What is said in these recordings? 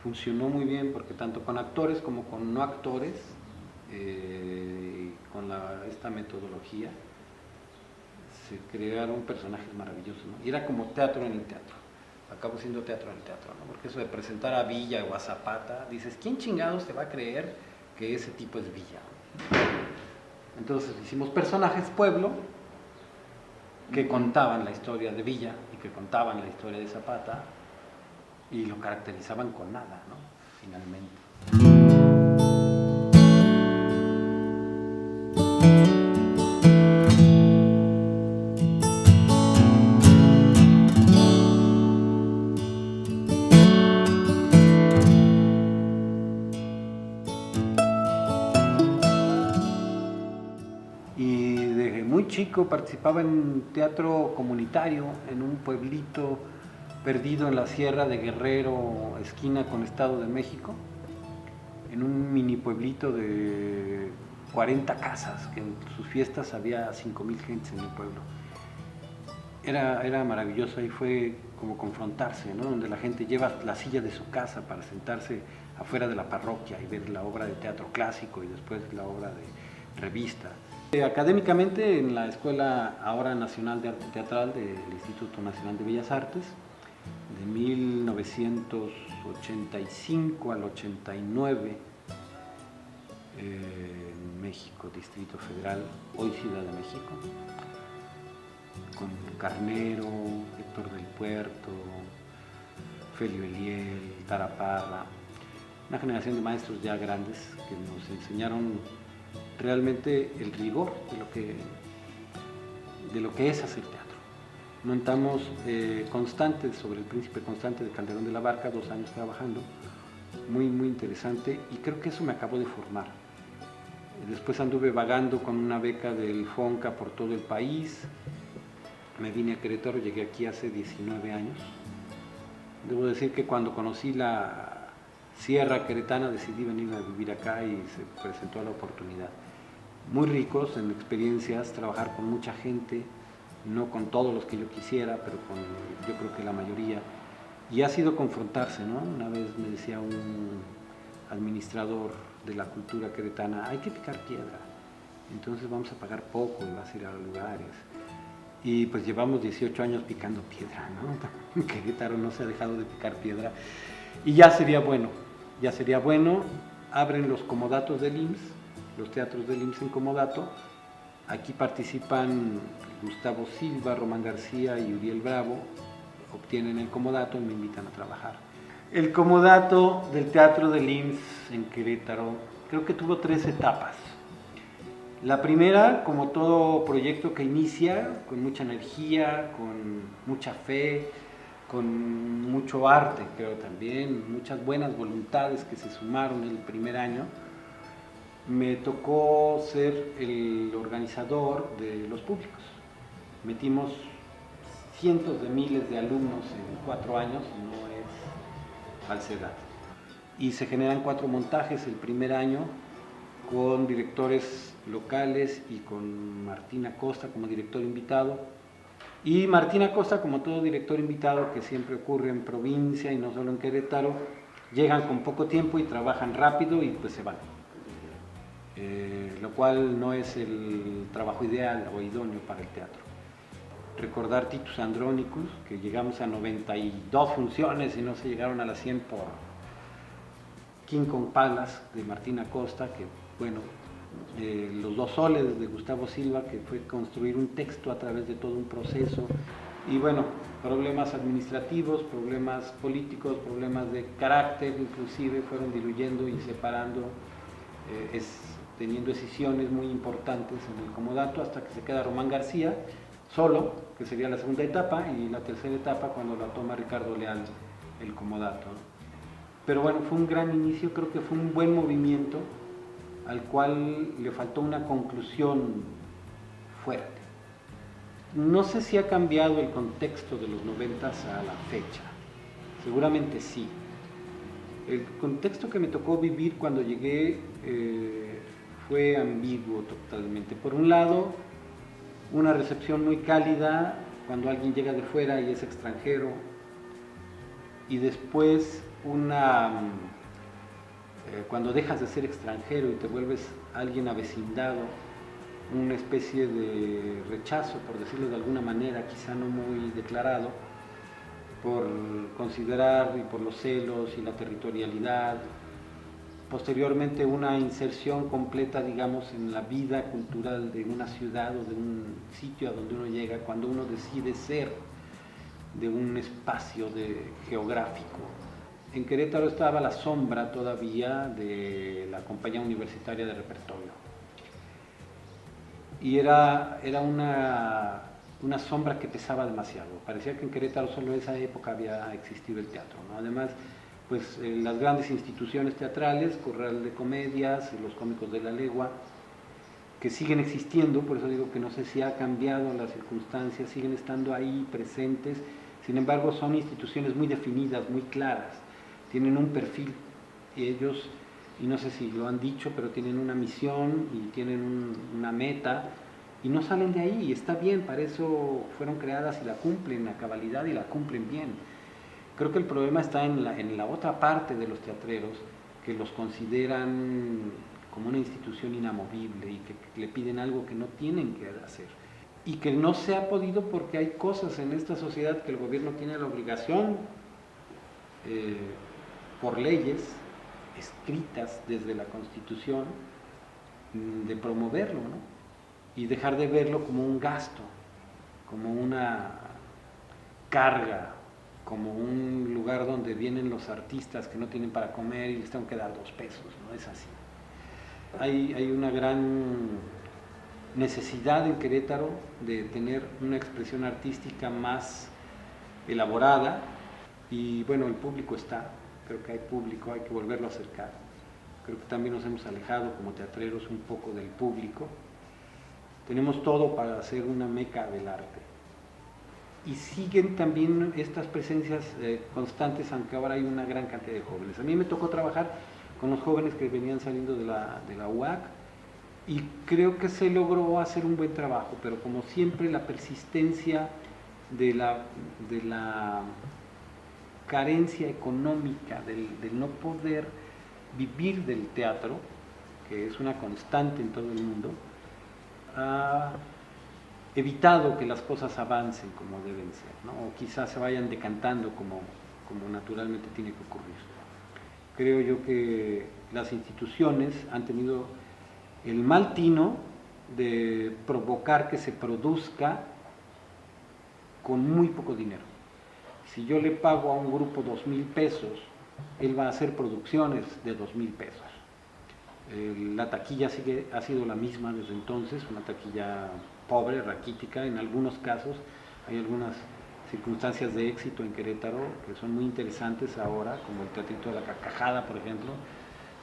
funcionó muy bien porque tanto con actores como con no actores, con esta metodología, se crearon personajes maravillosos, ¿no? Y era como teatro en el teatro. Acabó siendo teatro en el teatro, ¿no? Porque eso de presentar a Villa o a Zapata, dices, ¿quién chingados te va a creer que ese tipo es Villa? Entonces hicimos personajes pueblo que contaban la historia de Villa y que contaban la historia de Zapata y lo caracterizaban con nada, ¿no? Finalmente. Y desde muy chico participaba en teatro comunitario en un pueblito perdido en la sierra de Guerrero, esquina con Estado de México, en un mini pueblito de 40 casas, que en sus fiestas había 5,000 gentes en el pueblo. Era maravilloso, ahí fue como confrontarse, ¿no? Donde la gente lleva la silla de su casa para sentarse afuera de la parroquia y ver la obra de teatro clásico y después la obra de revista. Académicamente en la Escuela ahora Nacional de Arte Teatral del Instituto Nacional de Bellas Artes, de 1985 al 89, en México, Distrito Federal, hoy Ciudad de México, con Carnero, Héctor del Puerto, Felio Eliel, Tara Parra, una generación de maestros ya grandes que nos enseñaron realmente el rigor de lo que es hacer teatro. Montamos Constante, sobre el Príncipe Constante de Calderón de la Barca, 2 años trabajando, muy interesante, y creo que eso me acabó de formar. Después anduve vagando con una beca del FONCA por todo el país, me vine a Querétaro, llegué aquí hace 19 años. Debo decir que cuando conocí la Sierra Queretana decidí venir a vivir acá y se presentó la oportunidad. Muy ricos en experiencias, trabajar con mucha gente, no con todos los que yo quisiera, pero con yo creo que la mayoría. Y ha sido confrontarse, ¿no? Una vez me decía un administrador de la cultura queretana, hay que picar piedra, entonces vamos a pagar poco y vas a ir a lugares. Y pues llevamos 18 años picando piedra, ¿no? Querétaro no se ha dejado de picar piedra. Y ya sería bueno, abren los comodatos del IMSS, los teatros del IMSS en comodato. Aquí participan Gustavo Silva, Román García y Uriel Bravo, obtienen el comodato y me invitan a trabajar. El comodato del Teatro del IMSS en Querétaro creo que tuvo 3 etapas. La primera, como todo proyecto que inicia, con mucha energía, con mucha fe, con mucho arte, creo también, muchas buenas voluntades que se sumaron el primer año. Me tocó ser el organizador de los públicos. Metimos cientos de miles de alumnos en 4 años, no es falsedad. Y se generan 4 montajes el primer año con directores locales y con Martín Acosta como director invitado. Y Martín Acosta, como todo director invitado que siempre ocurre en provincia y no solo en Querétaro, llegan con poco tiempo y trabajan rápido y pues se van. Lo cual no es el trabajo ideal o idóneo para el teatro. Recordar Titus Andronicus, que llegamos a 92 funciones y no se llegaron a las 100 por King Kong Palace de Martín Acosta, que bueno, Los 2 soles de Gustavo Silva, que fue construir un texto a través de todo un proceso, y bueno, problemas administrativos, problemas políticos, problemas de carácter, inclusive fueron diluyendo y separando, teniendo decisiones muy importantes en el comodato, hasta que se queda Román García solo, que sería la segunda etapa, y la tercera etapa cuando la toma Ricardo Leal el comodato. Pero bueno, fue un gran inicio, creo que fue un buen movimiento al cual le faltó una conclusión fuerte. No sé si ha cambiado el contexto de los 90s a la fecha, seguramente sí. El contexto que me tocó vivir cuando llegué fue ambiguo totalmente. Por un lado, una recepción muy cálida cuando alguien llega de fuera y es extranjero, y después cuando dejas de ser extranjero y te vuelves alguien avecindado, una especie de rechazo, por decirlo de alguna manera, quizá no muy declarado, por considerar y por los celos y la territorialidad, posteriormente una inserción completa, digamos, en la vida cultural de una ciudad o de un sitio a donde uno llega, cuando uno decide ser de un espacio geográfico. En Querétaro estaba la sombra todavía de la compañía universitaria de repertorio. Y era una sombra que pesaba demasiado. Parecía que en Querétaro solo en esa época había existido el teatro, ¿no? Además, pues las grandes instituciones teatrales, Corral de Comedias, los Cómicos de la Legua, que siguen existiendo, por eso digo que no sé si ha cambiado las circunstancias, siguen estando ahí presentes, sin embargo son instituciones muy definidas, muy claras, tienen un perfil, y ellos, y no sé si lo han dicho, pero tienen una misión y tienen una meta, y no salen de ahí, y está bien, para eso fueron creadas y la cumplen a cabalidad y la cumplen bien. Creo que el problema está en la otra parte de los teatreros, que los consideran como una institución inamovible y que le piden algo que no tienen que hacer. Y que no se ha podido porque hay cosas en esta sociedad que el gobierno tiene la obligación, por leyes escritas desde la Constitución, de promoverlo, ¿no? Y dejar de verlo como un gasto, como una carga, como un lugar donde vienen los artistas que no tienen para comer y les tengo que dar 2 pesos, no es así. Hay una gran necesidad en Querétaro de tener una expresión artística más elaborada y bueno, el público está, creo que hay público, hay que volverlo a acercar. Creo que también nos hemos alejado como teatreros un poco del público. Tenemos todo para hacer una meca del arte. Y siguen también estas presencias constantes, aunque ahora hay una gran cantidad de jóvenes. A mí me tocó trabajar con los jóvenes que venían saliendo de la UAC y creo que se logró hacer un buen trabajo, pero como siempre la persistencia de la carencia económica, del no poder vivir del teatro, que es una constante en todo el mundo, ha evitado que las cosas avancen como deben ser, ¿no? O quizás se vayan decantando como naturalmente tiene que ocurrir. Creo yo que las instituciones han tenido el mal tino de provocar que se produzca con muy poco dinero. Si yo le pago a un grupo 2,000 pesos, él va a hacer producciones de 2,000 pesos. La taquilla ha sido la misma desde entonces, una taquilla pobre, raquítica, en algunos casos. Hay algunas circunstancias de éxito en Querétaro que son muy interesantes ahora, como el Teatrito de la Carcajada, por ejemplo,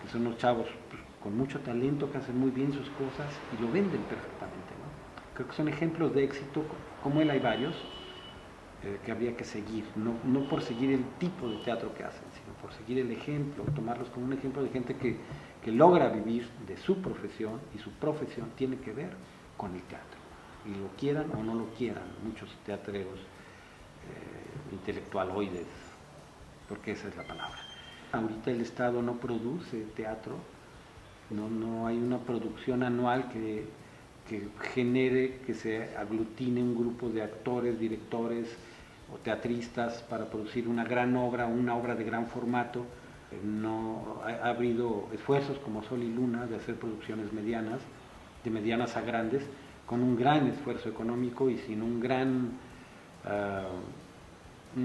que son unos chavos pues, con mucho talento que hacen muy bien sus cosas y lo venden perfectamente, ¿no? Creo que son ejemplos de éxito, como él hay varios, que habría que seguir, no por seguir el tipo de teatro que hacen, sino por seguir el ejemplo, tomarlos como un ejemplo de gente que logra vivir de su profesión, y su profesión tiene que ver con el teatro, y lo quieran o no lo quieran muchos teatreros intelectualoides, porque esa es la palabra. Ahorita el Estado no produce teatro, no hay una producción anual que genere, que se aglutine un grupo de actores, directores o teatristas para producir una gran obra, una obra de gran formato. No ha habido esfuerzos como Sol y Luna de hacer producciones medianas, de medianas a grandes, con un gran esfuerzo económico y sin una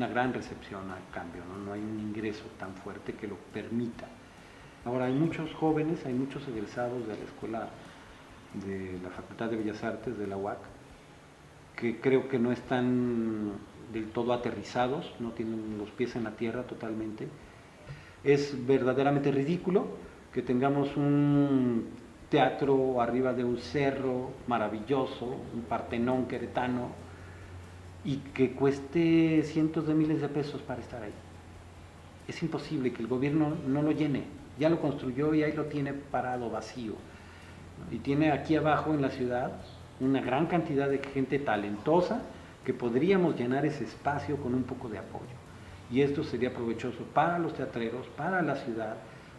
gran recepción al cambio, ¿no? No hay un ingreso tan fuerte que lo permita. Ahora hay muchos jóvenes, hay muchos egresados de la escuela de la Facultad de Bellas Artes de la UAC que creo que no están del todo aterrizados, no tienen los pies en la tierra totalmente. Es verdaderamente ridículo que tengamos un teatro arriba de un cerro maravilloso, un Partenón queretano, y que cueste cientos de miles de pesos para estar ahí. Es imposible que el gobierno no lo llene, ya lo construyó y ahí lo tiene parado, vacío. Y tiene aquí abajo en la ciudad una gran cantidad de gente talentosa que podríamos llenar ese espacio con un poco de apoyo. y esto sería provechoso para los teatreros, para la ciudad,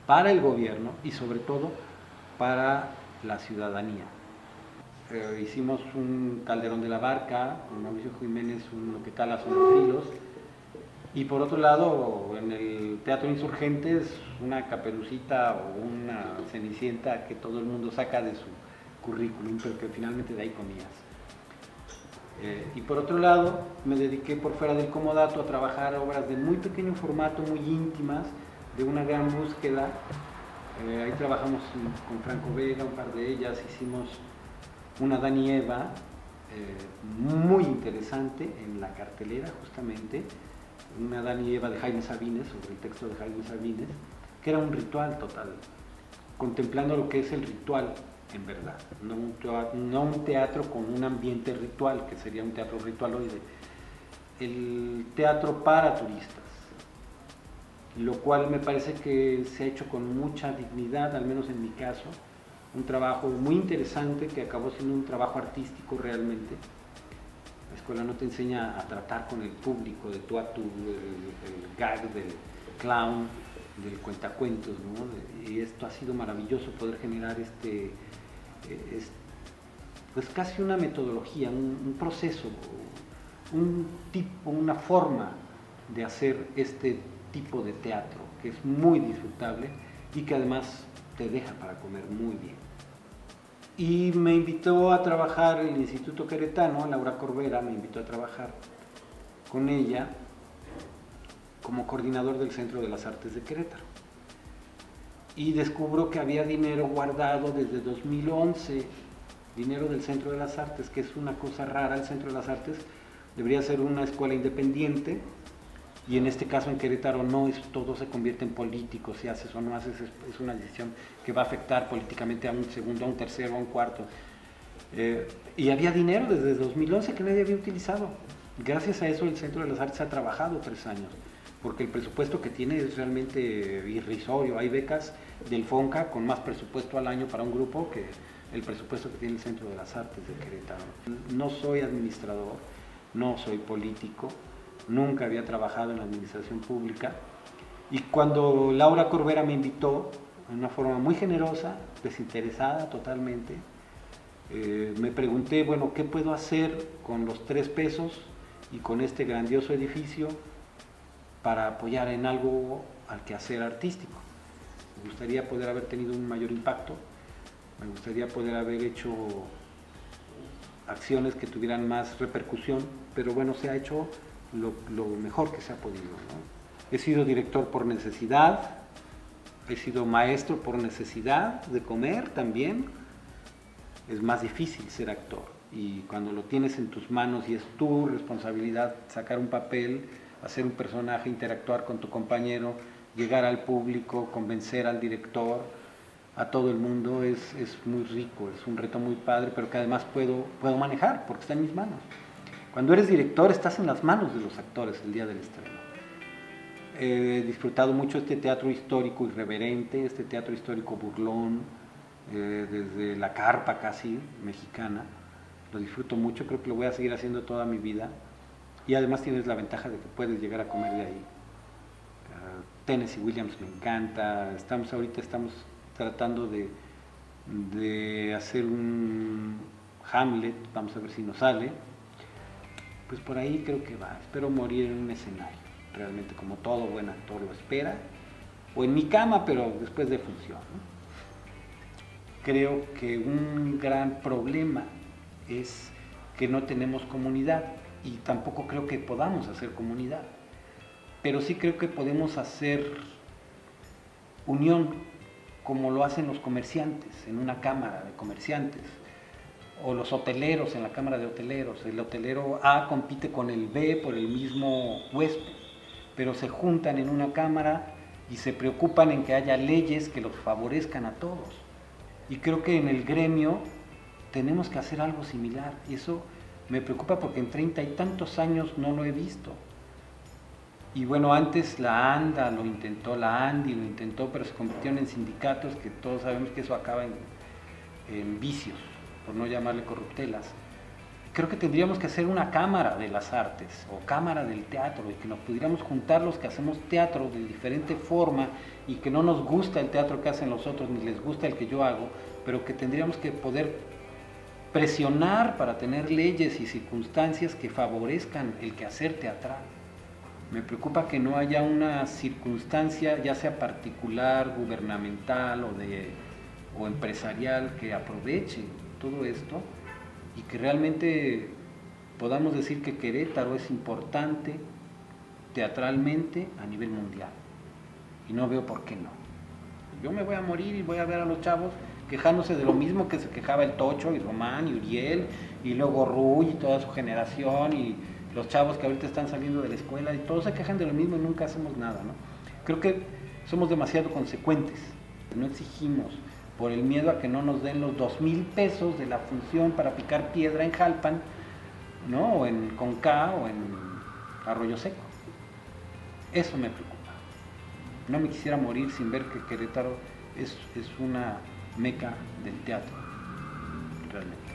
para el gobierno y sobre todo para la ciudadanía. Hicimos un Calderón de la Barca, con Mauricio Jiménez, Lo que cala son los filos, y por otro lado, en el Teatro Insurgentes, una Caperucita o una Cenicienta que todo el mundo saca de su currículum, pero que finalmente de ahí comías. Y por otro lado, me dediqué por fuera del comodato a trabajar obras de muy pequeño formato, muy íntimas, de una gran búsqueda. Ahí trabajamos con Franco Vega, un par de ellas, hicimos una Adán y Eva, muy interesante en la cartelera justamente, una Adán y Eva de Jaime Sabines, sobre el texto de Jaime Sabines, que era un ritual total, contemplando lo que es el ritual en verdad, no un teatro con un ambiente ritual, que sería un teatro ritualoide, el teatro para turistas, lo cual me parece que se ha hecho con mucha dignidad, al menos en mi caso, un trabajo muy interesante que acabó siendo un trabajo artístico realmente. La escuela no te enseña a tratar con el público, de tú a tú, el gag del clown, del cuentacuentos, ¿no? Y esto ha sido maravilloso, poder generar pues casi una metodología, un proceso, un tipo, una forma de hacer este tipo de teatro que es muy disfrutable y que además te deja para comer muy bien. Y me invitó a trabajar el Instituto Queretano, Laura Corbera me invitó a trabajar con ella como coordinador del Centro de las Artes de Querétaro. Y descubro que había dinero guardado desde 2011, dinero del Centro de las Artes, que es una cosa rara. El Centro de las Artes debería ser una escuela independiente, y en este caso en Querétaro no es, todo se convierte en político, si haces o no haces, es una decisión que va a afectar políticamente a un segundo, a un tercero, a un cuarto. Y había dinero desde 2011 que nadie había utilizado. Gracias a eso el Centro de las Artes ha trabajado 3 años, porque el presupuesto que tiene es realmente irrisorio. Hay becas del FONCA con más presupuesto al año para un grupo que el presupuesto que tiene el Centro de las Artes de Querétaro. No soy administrador, no soy político, nunca había trabajado en la administración pública, y cuando Laura Corbera me invitó, de una forma muy generosa, desinteresada totalmente, me pregunté, bueno, ¿qué puedo hacer con los 3 pesos y con este grandioso edificio para apoyar en algo al quehacer artístico? Me gustaría poder haber tenido un mayor impacto, me gustaría poder haber hecho acciones que tuvieran más repercusión, pero bueno, se ha hecho lo mejor que se ha podido, ¿no? He sido director por necesidad, he sido maestro por necesidad de comer también. Es más difícil ser actor, y cuando lo tienes en tus manos y es tu responsabilidad sacar un papel, hacer un personaje, interactuar con tu compañero, llegar al público, convencer al director, a todo el mundo, es muy rico, es un reto muy padre, pero que además puedo manejar porque está en mis manos. Cuando eres director estás en las manos de los actores el día del estreno. He disfrutado mucho este teatro histórico irreverente, este teatro histórico burlón, desde la carpa casi mexicana. Lo disfruto mucho, creo que lo voy a seguir haciendo toda mi vida, y además tienes la ventaja de que puedes llegar a comer de ahí. Tennessee Williams me encanta. Ahorita estamos tratando de hacer un Hamlet, vamos a ver si nos sale. Pues por ahí creo que va. Espero morir en un escenario, realmente, como todo buen actor lo espera, o en mi cama, pero después de función, ¿no? Creo que un gran problema es que no tenemos comunidad, y tampoco creo que podamos hacer comunidad, pero sí creo que podemos hacer unión, como lo hacen los comerciantes en una cámara de comerciantes, o los hoteleros en la cámara de hoteleros. El hotelero A compite con el B por el mismo huésped, pero se juntan en una cámara y se preocupan en que haya leyes que los favorezcan a todos. Y creo que en el gremio tenemos que hacer algo similar, y eso me preocupa porque en 30 y tantos años no lo he visto. Y bueno, antes la ANDA lo intentó, la ANDI lo intentó, pero se convirtieron en sindicatos que todos sabemos que eso acaba en vicios, por no llamarle corruptelas. Creo que tendríamos que hacer una cámara de las artes o cámara del teatro y que nos pudiéramos juntar los que hacemos teatro de diferente forma y que no nos gusta el teatro que hacen los otros ni les gusta el que yo hago, pero que tendríamos que poder presionar para tener leyes y circunstancias que favorezcan el quehacer teatral. Me preocupa que no haya una circunstancia, ya sea particular, gubernamental o empresarial, que aproveche todo esto y que realmente podamos decir que Querétaro es importante teatralmente a nivel mundial. Y no veo por qué no. Yo me voy a morir y voy a ver a los chavos quejándose de lo mismo que se quejaba el Tocho y Román y Uriel y luego Ruy y toda su generación y los chavos que ahorita están saliendo de la escuela y todos se quejan de lo mismo y nunca hacemos nada, ¿no? Creo que somos demasiado consecuentes, no exigimos por el miedo a que no nos den los 2,000 pesos de la función para picar piedra en Jalpan, ¿no? O en Conca o en Arroyo Seco. Eso me preocupa. No me quisiera morir sin ver que Querétaro es una meca del teatro, realmente.